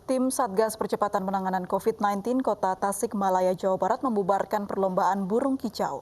Tim Satgas Percepatan Penanganan COVID-19 Kota Tasikmalaya, Jawa Barat membubarkan perlombaan burung kicau.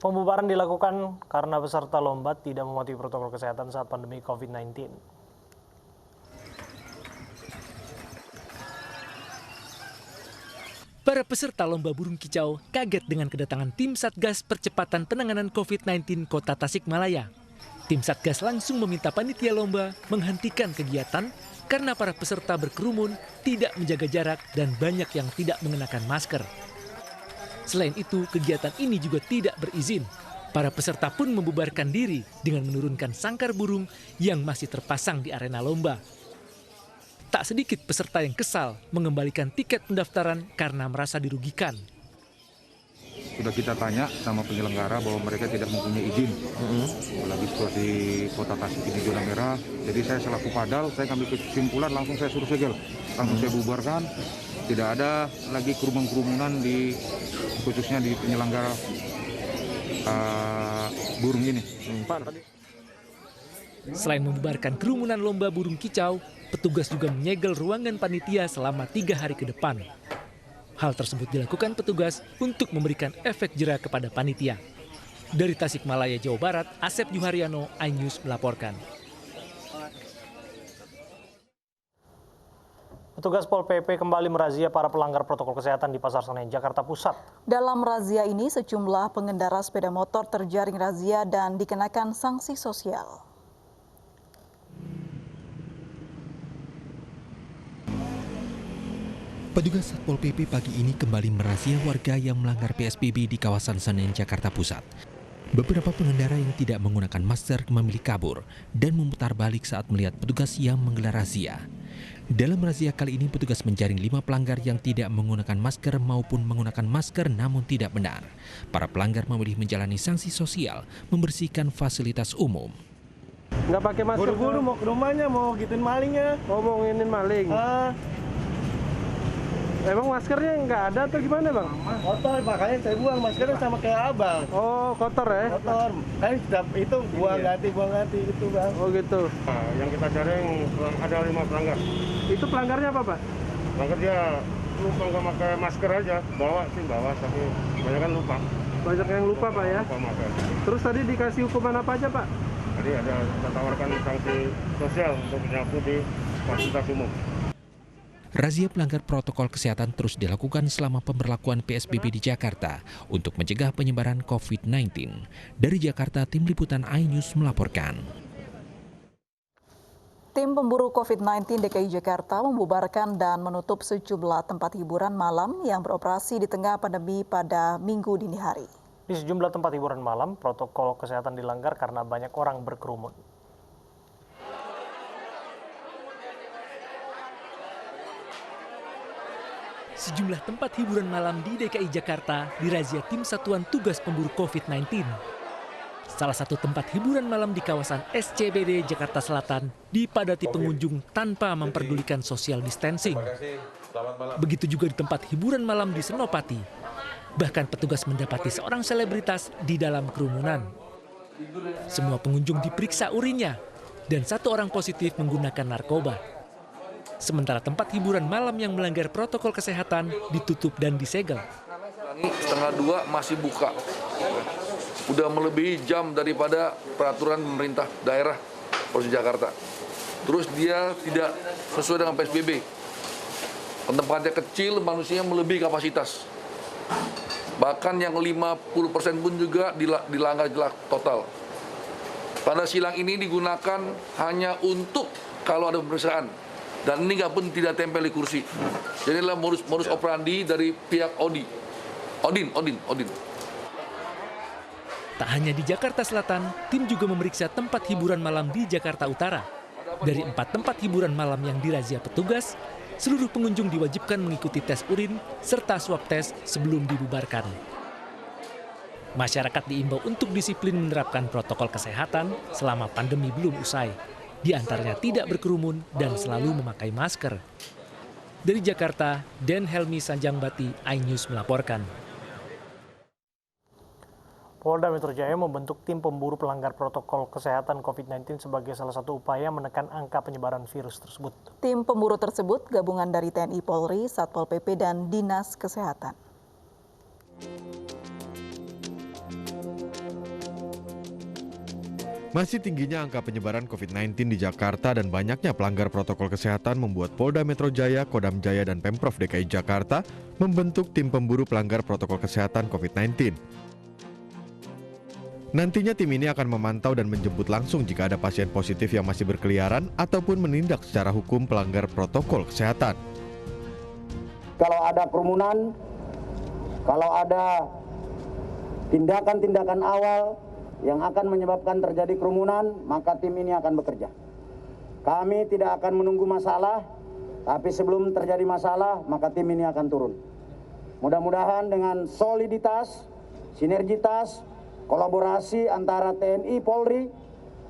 Pembubaran dilakukan karena peserta lomba tidak mematuhi protokol kesehatan saat pandemi COVID-19. Para peserta lomba burung kicau kaget dengan kedatangan tim Satgas Percepatan Penanganan COVID-19 Kota Tasikmalaya. Tim Satgas langsung meminta panitia lomba menghentikan kegiatan karena para peserta berkerumun, tidak menjaga jarak, dan banyak yang tidak mengenakan masker. Selain itu, kegiatan ini juga tidak berizin. Para peserta pun membubarkan diri dengan menurunkan sangkar burung yang masih terpasang di arena lomba. Tak sedikit peserta yang kesal mengembalikan tiket pendaftaran karena merasa dirugikan. Sudah kita tanya sama penyelenggara bahwa mereka tidak mempunyai izin. Lagi seperti Kota Tasik ini zona merah. Jadi saya selaku padal, saya ambil kesimpulan langsung saya suruh segel. Langsung saya bubarkan. Tidak ada lagi kerumunan di khususnya di penyelenggara burung ini. Selain membubarkan kerumunan lomba burung kicau, petugas juga menyegel ruangan panitia selama 3 hari ke depan. Hal tersebut dilakukan petugas untuk memberikan efek jera kepada panitia. Dari Tasikmalaya, Jawa Barat, Asep Juhariano, iNews melaporkan. Petugas Pol PP kembali merazia para pelanggar protokol kesehatan di Pasar Senen, Jakarta Pusat. Dalam razia ini, sejumlah pengendara sepeda motor terjaring razia dan dikenakan sanksi sosial. Petugas Satpol PP pagi ini kembali merazia warga yang melanggar PSBB di kawasan Senen, Jakarta Pusat. Beberapa pengendara yang tidak menggunakan masker memilih kabur dan memutar balik saat melihat petugas yang menggelar razia. Dalam razia kali ini, petugas menjaring 5 pelanggar yang tidak menggunakan masker maupun menggunakan masker namun tidak benar. Para pelanggar memilih menjalani sanksi sosial, membersihkan fasilitas umum. Nggak pakai masker, buru-buru mau ke rumahnya, mau gituin malingnya. mau nginin maling. Emang maskernya nggak ada atau gimana, Bang? Kotor, makanya saya buang maskernya sama kayak abang. Oh, kotor ya? Kotor. Kan itu buang ganti gitu, Bang. Oh gitu. Nah, yang kita jaring ada 5 pelanggar. Itu pelanggarnya apa, Pak? Pelanggar dia lupa nggak pakai masker aja, bawa tapi banyak kan lupa. Banyak yang lupa, Pak ya? Lupa masker. Terus tadi dikasih hukuman apa aja, Pak? Tadi kita tawarkan sanksi sosial untuk menyapu di fasilitas umum. Razia pelanggar protokol kesehatan terus dilakukan selama pemberlakuan PSBB di Jakarta untuk mencegah penyebaran COVID-19. Dari Jakarta, Tim Liputan iNews melaporkan. Tim pemburu COVID-19 DKI Jakarta membubarkan dan menutup sejumlah tempat hiburan malam yang beroperasi di tengah pandemi pada Minggu dini hari. Di sejumlah tempat hiburan malam, protokol kesehatan dilanggar karena banyak orang berkerumun. Sejumlah tempat hiburan malam di DKI Jakarta dirazia tim Satuan Tugas Pemburu COVID-19. Salah satu tempat hiburan malam di kawasan SCBD Jakarta Selatan dipadati pengunjung tanpa memperdulikan social distancing. Begitu juga di tempat hiburan malam di Senopati. Bahkan petugas mendapati seorang selebritas di dalam kerumunan. Semua pengunjung diperiksa urinnya dan 1 orang positif menggunakan narkoba. Sementara tempat hiburan malam yang melanggar protokol kesehatan ditutup dan disegel. Setengah 2 masih buka. Udah melebihi jam daripada peraturan pemerintah daerah Provinsi Jakarta. Terus dia tidak sesuai dengan PSBB. Tempatnya kecil, manusianya melebihi kapasitas. Bahkan yang 50% pun juga dilanggar total. Tanda silang ini digunakan hanya untuk kalau ada pemeriksaan. Dan ini pun tidak tempel di kursi. Jadi adalah modus operandi dari pihak Odin. Tak hanya di Jakarta Selatan, tim juga memeriksa tempat hiburan malam di Jakarta Utara. Dari 4 tempat hiburan malam yang dirazia petugas, seluruh pengunjung diwajibkan mengikuti tes urin serta swab tes sebelum dibubarkan. Masyarakat diimbau untuk disiplin menerapkan protokol kesehatan selama pandemi belum usai. Di antaranya tidak berkerumun dan selalu memakai masker. Dari Jakarta, Den Helmi Sanjangbati, iNews melaporkan. Polda Metro Jaya membentuk tim pemburu pelanggar protokol kesehatan COVID-19 sebagai salah satu upaya menekan angka penyebaran virus tersebut. Tim pemburu tersebut gabungan dari TNI Polri, Satpol PP, dan Dinas Kesehatan. Masih tingginya angka penyebaran COVID-19 di Jakarta dan banyaknya pelanggar protokol kesehatan membuat Polda Metro Jaya, Kodam Jaya, dan Pemprov DKI Jakarta membentuk tim pemburu pelanggar protokol kesehatan COVID-19. Nantinya tim ini akan memantau dan menjemput langsung jika ada pasien positif yang masih berkeliaran ataupun menindak secara hukum pelanggar protokol kesehatan. Kalau ada kerumunan, kalau ada tindakan-tindakan awal yang akan menyebabkan terjadi kerumunan, maka tim ini akan bekerja. Kami tidak akan menunggu masalah, tapi sebelum terjadi masalah, maka tim ini akan turun. Mudah-mudahan dengan soliditas, sinergitas, kolaborasi antara TNI, Polri,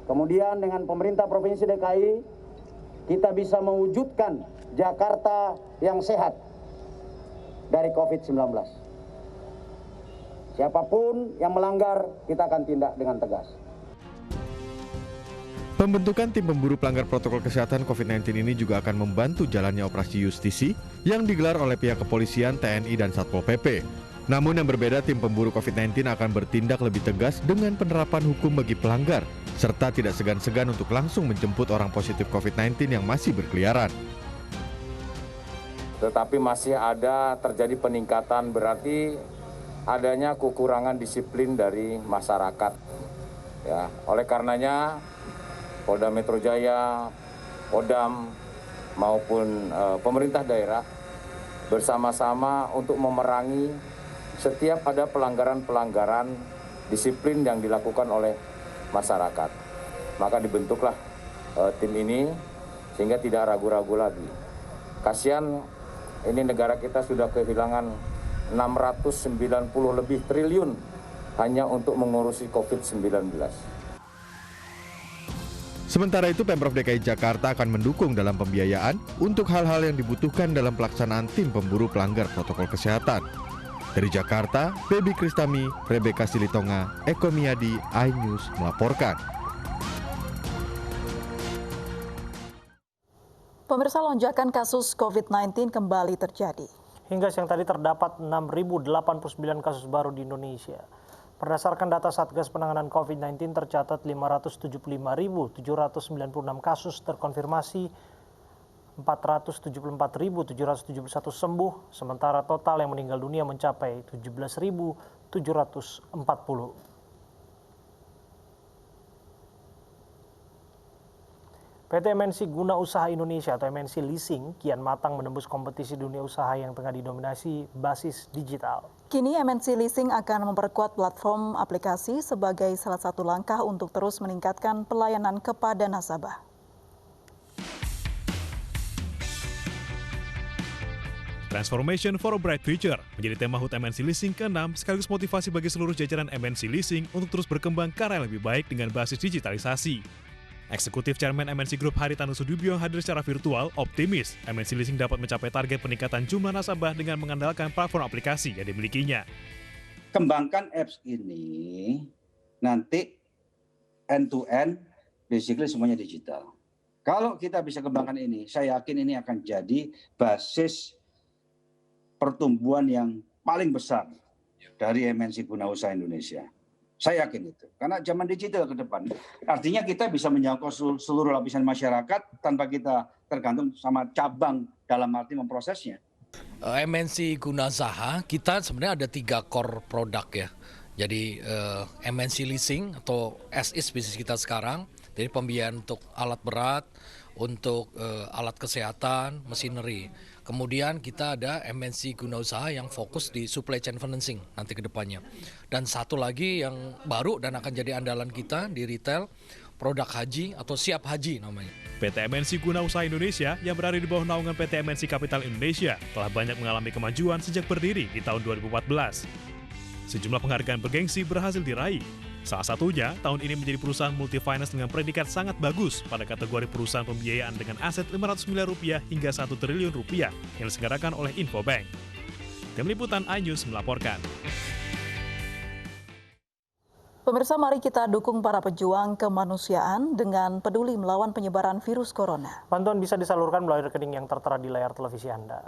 kemudian dengan pemerintah Provinsi DKI, kita bisa mewujudkan Jakarta yang sehat dari COVID-19. Siapapun yang melanggar, kita akan tindak dengan tegas. Pembentukan tim pemburu pelanggar protokol kesehatan COVID-19 ini juga akan membantu jalannya operasi justisi yang digelar oleh pihak kepolisian, TNI, dan Satpol PP. Namun yang berbeda, tim pemburu COVID-19 akan bertindak lebih tegas dengan penerapan hukum bagi pelanggar, serta tidak segan-segan untuk langsung menjemput orang positif COVID-19 yang masih berkeliaran. Tetapi masih ada terjadi peningkatan, berarti adanya kekurangan disiplin dari masyarakat. Ya, oleh karenanya Polda Metro Jaya, Kodam maupun pemerintah daerah bersama-sama untuk memerangi setiap ada pelanggaran-pelanggaran disiplin yang dilakukan oleh masyarakat. Maka dibentuklah tim ini sehingga tidak ragu-ragu lagi. Kasihan ini negara kita sudah kehilangan 690 lebih triliun hanya untuk mengurusi COVID-19. Sementara itu, Pemprov DKI Jakarta akan mendukung dalam pembiayaan untuk hal-hal yang dibutuhkan dalam pelaksanaan tim pemburu pelanggar protokol kesehatan. Dari Jakarta, Baby Kristami, Rebecca Silitonga, Eko Miyadi, iNews melaporkan. Pemirsa, lonjakan kasus COVID-19 kembali terjadi. Hingga siang tadi terdapat 6.089 kasus baru di Indonesia. Berdasarkan data Satgas Penanganan COVID-19 tercatat 575.796 kasus terkonfirmasi, 474.771 sembuh, sementara total yang meninggal dunia mencapai 17.740. PT MNC Guna Usaha Indonesia atau MNC Leasing kian matang menembus kompetisi dunia usaha yang tengah didominasi basis digital. Kini MNC Leasing akan memperkuat platform aplikasi sebagai salah satu langkah untuk terus meningkatkan pelayanan kepada nasabah. Transformation for a Bright Future menjadi tema HUT MNC Leasing ke-6 sekaligus motivasi bagi seluruh jajaran MNC Leasing untuk terus berkembang ke arah lebih baik dengan basis digitalisasi. Eksekutif Chairman MNC Group Haritanu Sudibyo hadir secara virtual optimis MNC Leasing dapat mencapai target peningkatan jumlah nasabah dengan mengandalkan platform aplikasi yang dimilikinya. Kembangkan apps ini nanti end-to-end, basically semuanya digital. Kalau kita bisa kembangkan ini, saya yakin ini akan jadi basis pertumbuhan yang paling besar dari MNC Guna Usaha Indonesia. Saya yakin itu. Karena zaman digital ke depan, artinya kita bisa menjangkau seluruh lapisan masyarakat tanpa kita tergantung sama cabang dalam arti memprosesnya. MNC Guna Usaha, kita sebenarnya ada 3 core produk ya. Jadi MNC Leasing atau as-is bisnis kita sekarang, jadi pembiayaan untuk alat berat, untuk alat kesehatan, machinery. Kemudian kita ada MNC Guna Usaha yang fokus di supply chain financing nanti ke depannya. Dan satu lagi yang baru dan akan jadi andalan kita di retail, produk haji atau siap haji namanya. PT MNC Guna Usaha Indonesia yang berada di bawah naungan PT MNC Capital Indonesia telah banyak mengalami kemajuan sejak berdiri di tahun 2014. Sejumlah penghargaan bergengsi berhasil diraih. Salah satunya, tahun ini menjadi perusahaan multi-finance dengan predikat sangat bagus pada kategori perusahaan pembiayaan dengan aset Rp500 miliar hingga Rp1 triliun yang diselenggarakan oleh Infobank. Tim Liputan iNews melaporkan. Pemirsa, mari kita dukung para pejuang kemanusiaan dengan peduli melawan penyebaran virus corona. Bantuan bisa disalurkan melalui rekening yang tertera di layar televisi Anda.